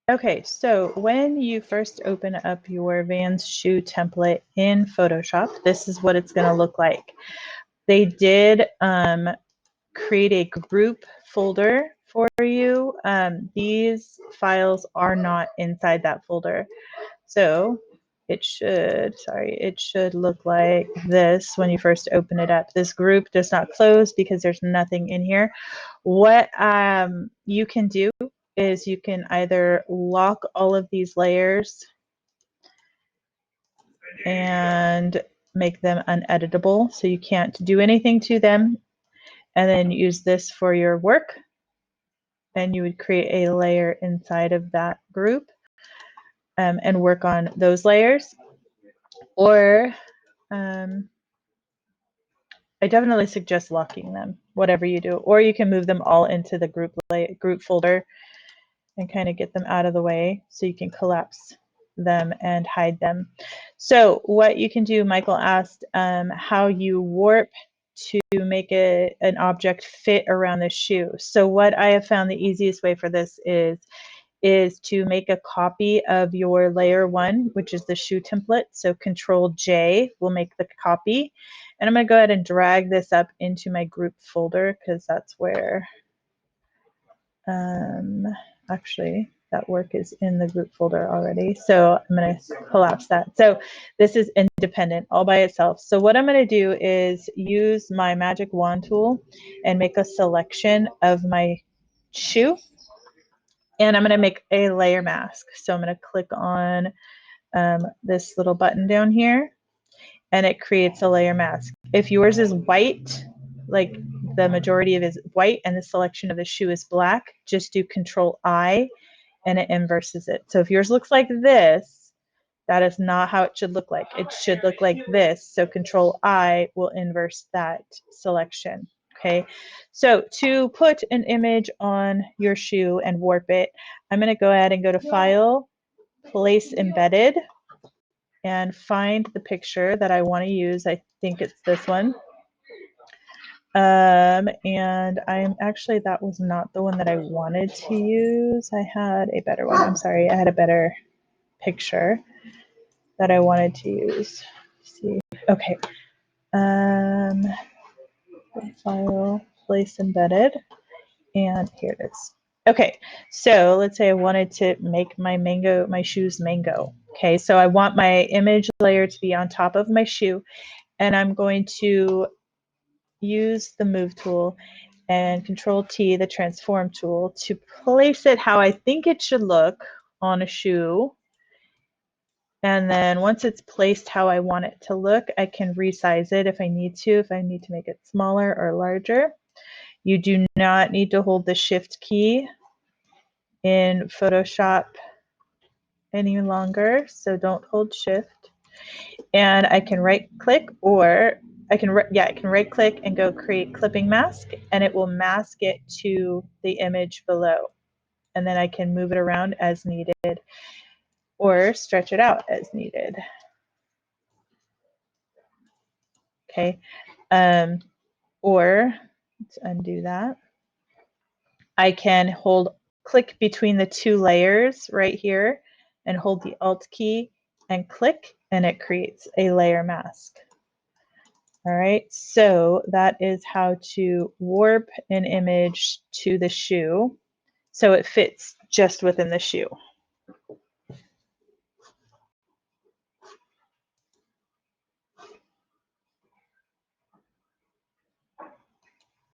Okay, so when you first open up your Vans shoe template in Photoshop, this is what it's going to look like. They did create a group folder for you. These files are not inside that folder. So it should look like this when you first open it up. This group does not close because there's nothing in here. What you can do is you can either lock all of these layers and make them uneditable so you can't do anything to them, and then use this for your work, and you would create a layer inside of that group and work on those layers. Or I definitely suggest locking them, whatever you do, or you can move them all into the group folder and kind of get them out of the way so you can collapse them and hide them. So what you can do, Michael asked how you warp to make an object fit around the shoe. So what I have found the easiest way for this is to make a copy of your layer 1, which is the shoe template. So Control J will make the copy. And I'm going to go ahead and drag this up into my group folder because that's where actually that work is in the group folder already. So I'm going to collapse that. So this is independent all by itself. So what I'm going to do is use my magic wand tool and make a selection of my shoe. And I'm going to make a layer mask. So I'm going to click on this little button down here, and it creates a layer mask. If yours is white, like the majority of it is white, and the selection of the shoe is black, just do Control I, and it inverses it. So if yours looks like this, that is not how it should look like. It should look like this. So Control I will inverse that selection. Okay, so to put an image on your shoe and warp it, I'm going to go ahead and go to File, Place Embedded, and find the picture that I want to use. I think it's this one. And I'm actually, that was not the one that I wanted to use. I had a better one. I'm sorry. I had a better picture that I wanted to use. Let's see. Okay. File, place embedded, and here it is. Okay, so let's say I wanted to make my shoes mango. Okay, so I want my image layer to be on top of my shoe, and I'm going to use the move tool and Control T, the transform tool, to place it how I think it should look on a shoe. And then once it's placed how I want it to look, I can resize it if I need to make it smaller or larger. You do not need to hold the Shift key in Photoshop any longer, so don't hold Shift. And I can right click, or I can right click and go create clipping mask, and it will mask it to the image below. And then I can move it around as needed or stretch it out as needed. Okay, or let's undo that. I can click between the two layers right here and hold the Alt key and click, and it creates a layer mask. All right, so that is how to warp an image to the shoe so it fits just within the shoe.